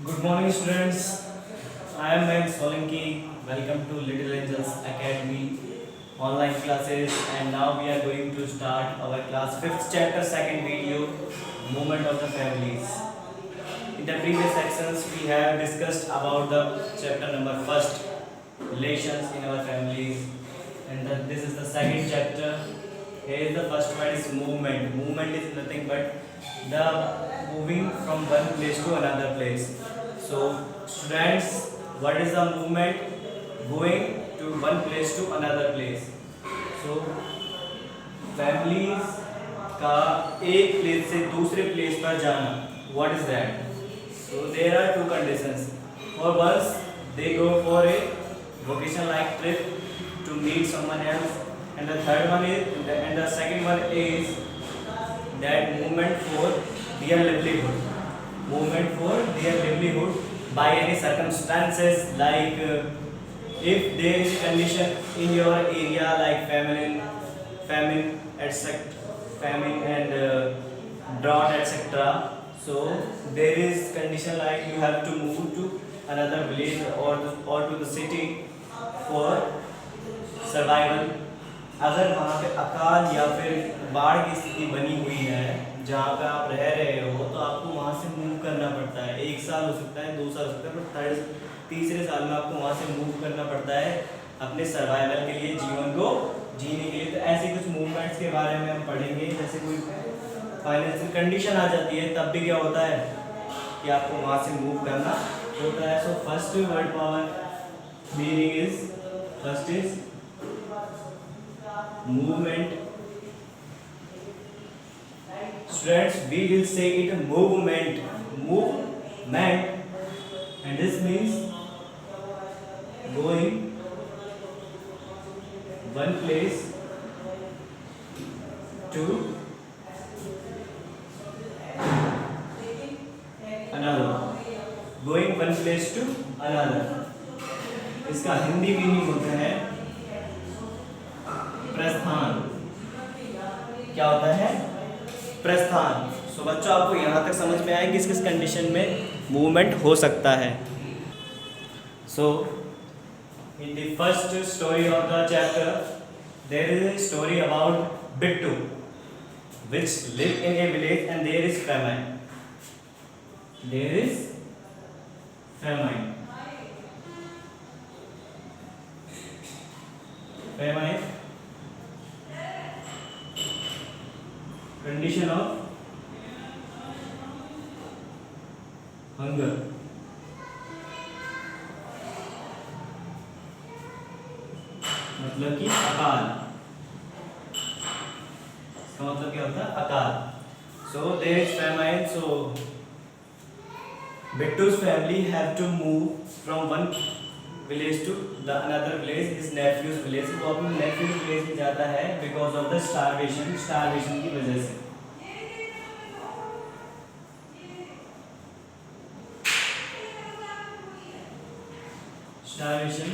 Good morning, students. I am Max Solanki. Welcome to Little Angels Academy online classes, and now we are going to start our class 5th chapter, second video, Movement of the Families. In the previous sections, we have discussed about the chapter number first, relations in our families, and this is the second chapter. Here is the first one is movement. Movement is nothing but the moving from one place to another place. So students, what is the movement? Going to one place to another place. So families का एक place से दूसरे place पर जाना, what is that? So there are two conditions. For once they go for a vacation like trip to meet someone else, and the third one is and the second one is that movement for their livelihood. Movement for their livelihood by any circumstances, like if there is condition in your area like famine etc., famine and drought etc. So there is condition like you have to move to another village or to the city for survival. अगर वहाँ पे अकाल या फिर बाढ़ की स्थिति बनी हुई है जहाँ पे आप रह रहे हो, तो आपको वहाँ से मूव करना पड़ता है. 1 साल हो सकता है, 2 साल हो सकता है, पर तीसरे साल में आपको वहाँ से मूव करना पड़ता है अपने सर्वाइवल के लिए, जीवन को जीने के लिए. तो ऐसे कुछ मूवमेंट्स के बारे में हम पढ़ेंगे. जैसे कोई फाइनेंशियल कंडीशन आ जाती है, तब भी क्या होता है कि आपको वहाँ से मूव करना होता है. So first word power meaning is, first is movement. Students, we will say it movement, and this means going one place to another. Going one place to another. इसका हिंदी मीनिंग होता है प्रस्थान. क्या होता है? प्रस्थान. सो बच्चों, आपको यहाँ तक समझ में आया किस किस कंडीशन में मूवमेंट हो सकता है. So in the first story of the chapter there is a story about Bittu which live in a village and there is famine. There is famine. Famine, condition of hunger. मतलब कि अकाल. इसका मतलब क्या होता है? अकाल. So there is famine. So Bittu's family have to move from one village to the another village, his nephew's village. वो अपने nephew village में जाता है because of the starvation की वजह से. Starvation.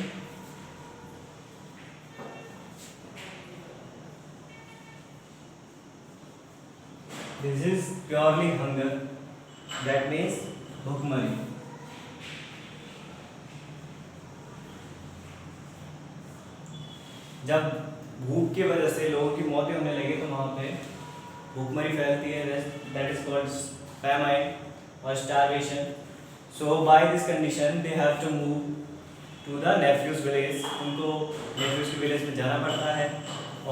This is purely hunger. That means भूखमरी. जब भूख की वजह से लोगों की मौतें होने लगी तो वहाँ पे भूखमरी फैलती है. दैट इज कॉल्ड famine और starvation. So by this condition they have to move to the nephew's village. उनको nephews के village में जाना पड़ता है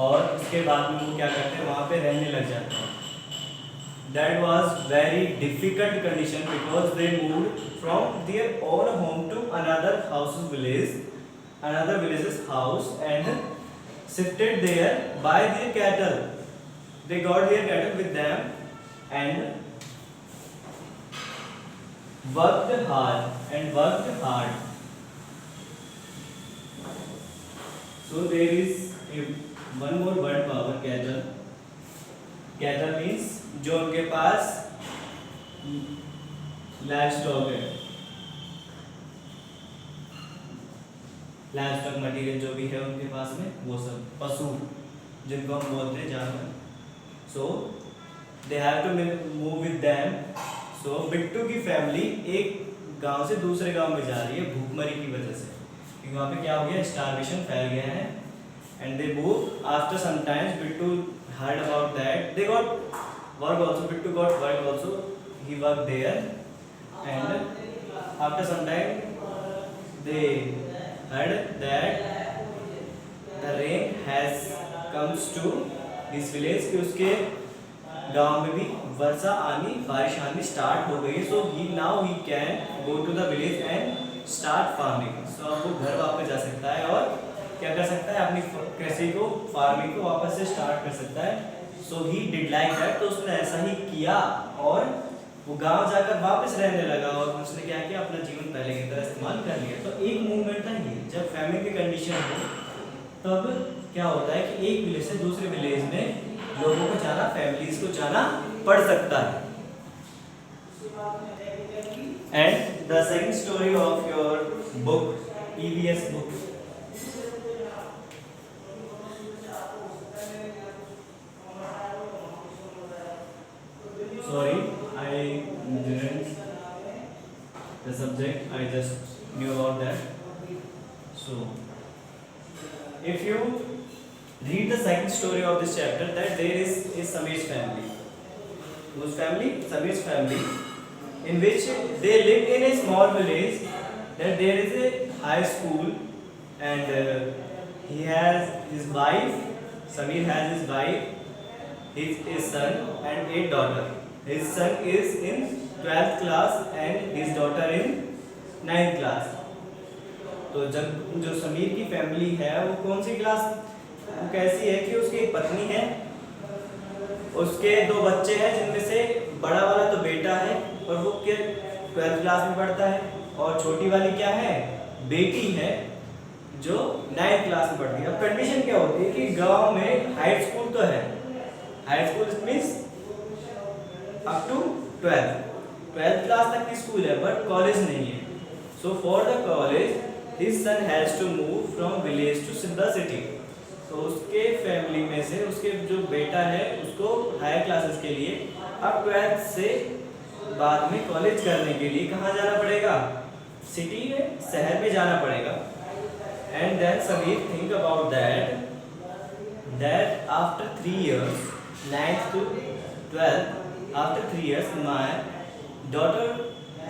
और उसके बाद में वो क्या करते हैं, वहाँ पे रहने लग जाते हैं. That was very difficult condition because they moved from their own home to another village's house and shifted there by their cattle. They got their cattle with them and worked hard. So there is one more word power, cattle. Cattle means जो उनके पास livestock है, livestock material जो भी है उनके पास में, वो सब पशु जिनको हम बोलते हैं जानवर. So they have to move with them. So Bittu की फैमिली एक गांव से दूसरे गांव में जा रही है भूखमरी की वजह से, क्योंकि वहाँ पे क्या हो गया, स्टारवेशन फैल गया है। And they move after some times, Bittu heard about that, they got work also, Bittu got work also, he worked there, and after some time they heard that the rain has comes to this village, कि उसके गांव में भी वर्षा आनी, बारिश आनी start हो गई। So he now he can go to the village and start farming. So अब वो घर वापस जा सकता है और क्या कर सकता है, अपनी कृषि को, फार्मिंग को वापस से स्टार्ट कर सकता है। सो ही डिड लाइक दैट, तो उसने ऐसा ही किया और वो गांव जाकर वापस रहने लगा और उसने क्या किया, अपना जीवन पहले की तरह इस्तेमाल कर लिया। तो एक मूवमेंट था ये, जब फैमिली की कंडीशन हो तब क्या होता है कि एक विलेज से दूसरे विलेज में लोगों को जाना, फैमिलीज को जाना पड़ सकता है। And the second story of your book, EVS book, sorry I didn't the subject, I just knew about that. So if you read the second story of this chapter, that there is Samir's family. Whose family? Samir's family, in which they live in a small village, that there is a high school, and he has his wife, Samir has his wife, his son and 8 daughter. His son is in 12th class and his daughter in 9th class. तो जब जो समीर की family है वो कौन सी class, वो कैसी है कि उसकी एक पत्नी है, उसके 2 बच्चे हैं जिनमें से बड़ा वाला तो बेटा है और वो 12th क्लास में पढ़ता है, और छोटी वाली क्या है, बेटी है जो 9th क्लास में पढ़ती है। अब कंडीशन क्या होती है कि गांव में हाई स्कूल तो है, high school means up to 12th class तक की स्कूल है, बट कॉलेज नहीं है। So for the college his son has to move from village to the city. तो उसके फैमिली में से उसके जो बेटा है उसको हायर क्लासेस के लिए अब 12th से बाद में कॉलेज करने के लिए कहाँ जाना पड़ेगा, सिटी में, शहर में जाना पड़ेगा। And then Sameer think about that after 3 years, 9th to 12th, after 3 years my daughter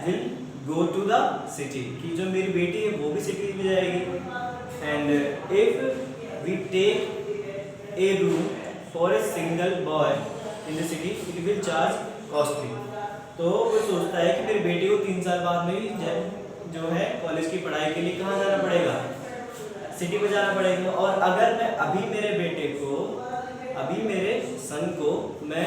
will go to the city, कि जो मेरी बेटी है वो भी सिटी में जाएगी। And if we take a room for a single boy in the city, it will charge costly। तो वो सोचता है कि मेरी बेटी को 3 साल बाद में जो है कॉलेज की पढ़ाई के लिए कहाँ जाना पड़ेगा, सिटी में जाना पड़ेगा। और अगर मैं अभी मेरे सन को मैं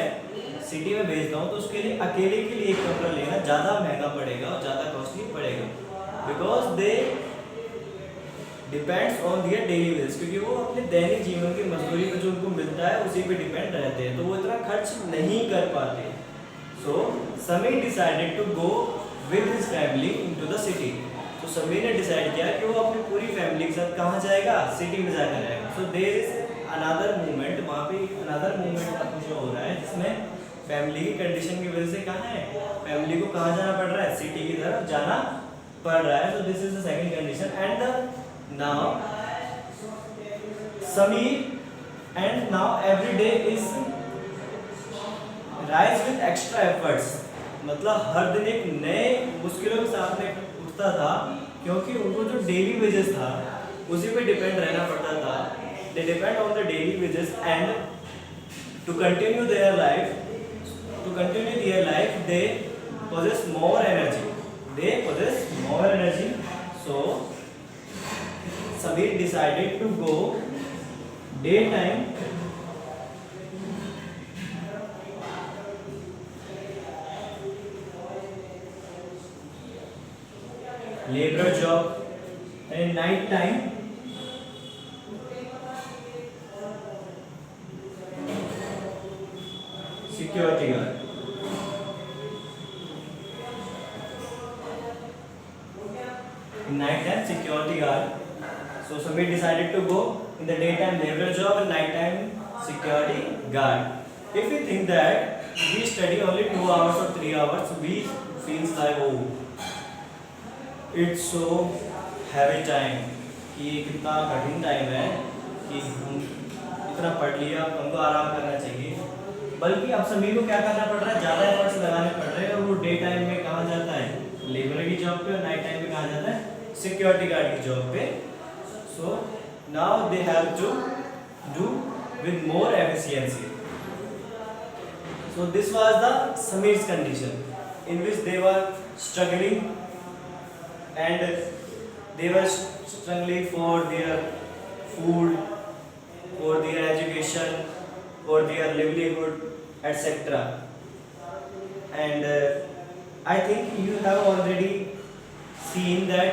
सिटी में भेजता हूँ तो उसके लिए अकेले के लिए एक कपड़ा लेना ज़्यादा महंगा पड़ेगा और ज़्यादा कॉस्टली पड़ेगा, because they depends on their daily wage, क्योंकि वो अपने दैनिक जीवन की मजदूरी पे जो उनको मिलता है उसी पे डिपेंड रहते हैं, तो वो इतना खर्च नहीं कर पाते। So Sameer decided to go with his family into the city. तो समीर ने डिसाइड किया कि वो अपनी पूरी फैमिली के साथ कहाँ जाएगा, सिटी में जाकर जाएगा। So there is another movement, वहाँ पे अनदर मूवमेंट आपको शो हो रहा है जिसमें फैमिली की कंडीशन की वजह से कहाँ है, फैमिली को कहाँ जाना पड़ रहा है, सिटी की तरफ जाना पड़ रहा है। So this is the second condition. And now Sameer and now every day is rise with extra efforts, मतलब हर दिन एक नए मुश्किलों के साथ में उठता था, क्योंकि उनको जो डेली वेजेस था उसी पे डिपेंड रहना पड़ता था। They depend on the daily wages and to continue their life they possess more energy, so Sabir decided to go daytime labor job and night time security guard. Night time security guard. So Samir decided to go in the daytime labor job and nighttime security guard. If we think that we study only 2 hours or 3 hours, we feels like, oh, it's so heavy time कि ये कितना कठिन time है कि हम इतना पढ़ लिया, हमको आराम करना चाहिए। बल्कि अब सभी को क्या करना पड़ रहा है, ज़्यादा एफर्ट्स लगाने पड़ रहे हैं। और वो डे टाइम में कहाँ जाता है, लेबर की जॉब पे, और नाइट टाइम में कहाँ जाता है, सिक्योरिटी गार्ड की जॉब पे। So now they have to do with more efficiency. So this was the Samir's condition in which they were struggling, and they were struggling for their food, for their education, for their livelihood, etc. And I think you have already seen that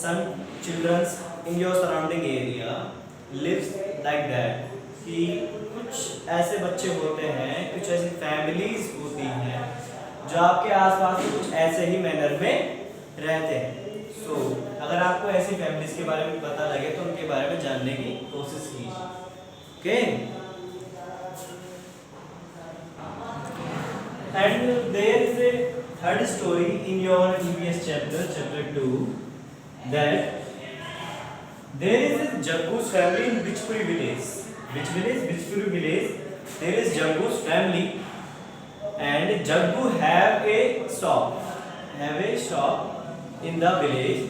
some children in your surrounding area lives like that, कि कुछ ऐसे बच्चे होते हैं, कुछ ऐसी families होती हैं जो आपके आसपास कुछ ऐसे ही मैनर में रहते हैं। सो अगर आपको ऐसी फैमिलीज के बारे में पता लगे तो उनके बारे में जानने की कोशिश कीजिए। Okay, and there is a third story in your EVS chapter 2, that there is a Jaggu's family in Bichpuri village. Which village? Bichpuri village. There is Jaggu's family, and Jaggu have a shop in the village.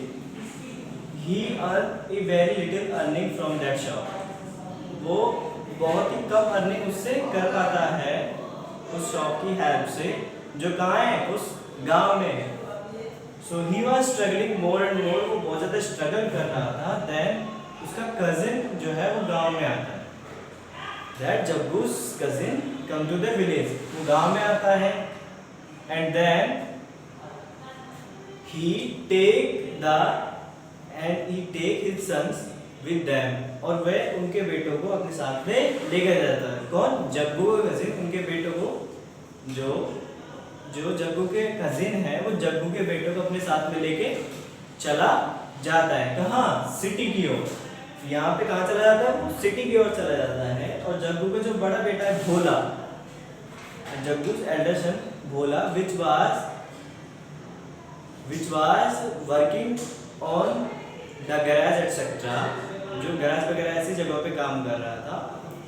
He earn a very little earning from that shop. वो बहुत ही कम earning उससे कर पाता है उस shop की help से, जो कहाँ है, उस गांव में है। So he was struggling more and more, वो बहुत ज़्यादा स्ट्रगल कर रहा था। Then उसका कजिन जो है वो गांव में आता है। That Jaggu's cousin come to the village, वो गांव में आता है, and then he take his sons with them, और वह उनके बेटों को अपने साथ में लेकर जाता है। कौन? जग्गू का कजिन उनके बेटों को, जो जग्गू के कजिन है वो जग्गू के बेटों को अपने साथ में लेके चला जाता है। कहाँ? सिटी की ओर। यहाँ पे कहाँ चला जाता है? सिटी की ओर चला जाता है। और जग्गू का जो बड़ा बेटा है भोला, जग्गू's elder son Bhola, which was working on the garage etc. जो गैराज वगैरह ऐसी जगहों पे काम कर रहा था।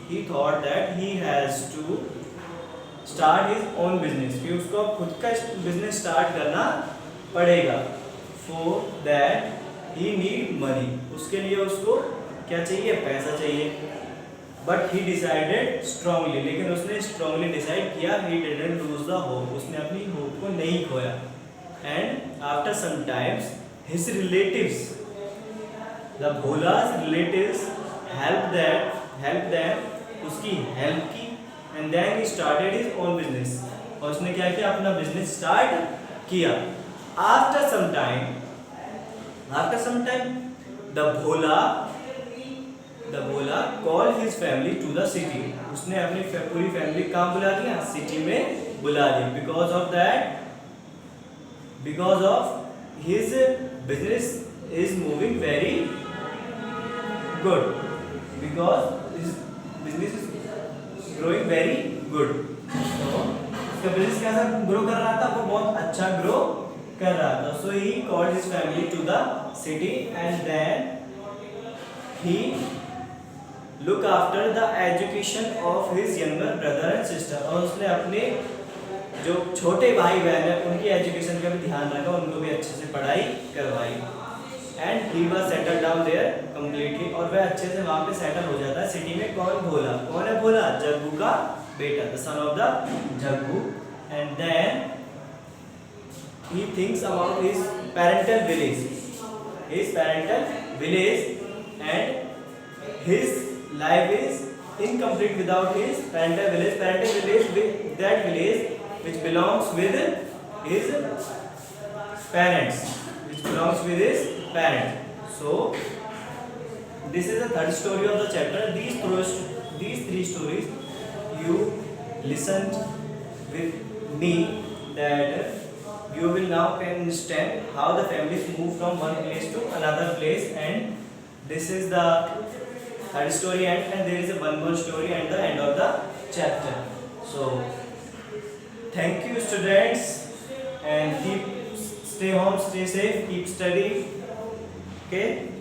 He thought that he has to start his own business, कि उसको खुद का बिजनेस स्टार्ट करना पड़ेगा। For that he need money, उसके लिए उसको क्या चाहिए? पैसा चाहिए। But he decided strongly, लेकिन उसने strongly decide किया, he didn't lose the hope, उसने अपनी hope को नहीं खोया। And after some times his relatives, the Bhola's relatives helped them, उसकी हेल्प की, and then he started his own business, और उसने क्या किया? अपना बिजनेस स्टार्ट किया। After some time the Bhola called his family to the city, उसने अपनी पूरी फैमिली कहाँ बुला दिया? सिटी में बुला दिया। Because of his business is moving very good, because his business is growing very good. तो उसका बिजनेस कैसा ग्रो कर रहा था? वो बहुत अच्छा ग्रो कर रहा था। So he called his family to the city, and then he look after the education of his younger brother and sister, और उसने अपने जो छोटे भाई बहन है उनकी एजुकेशन का भी ध्यान रखा, उनको भी अच्छे से पढ़ाई करवाई। And he was settle down there completely, और वह अच्छे से वहाँ पे सेटल हो जाता है सिटी में। कौन? भोला। कौन है भोला? जग्गू का बेटा, the son of the Jaggu. And then he thinks about his parental village, and his life is incomplete without his parental village, that village which belongs with his parents, So this is the third story of the chapter. These three stories you listened with me, that you will now can understand how the families move from one place to another place, and this is the third story, and there is a one more story at the end of the chapter. So thank you students, and keep stay home, stay safe, keep studying. Okay.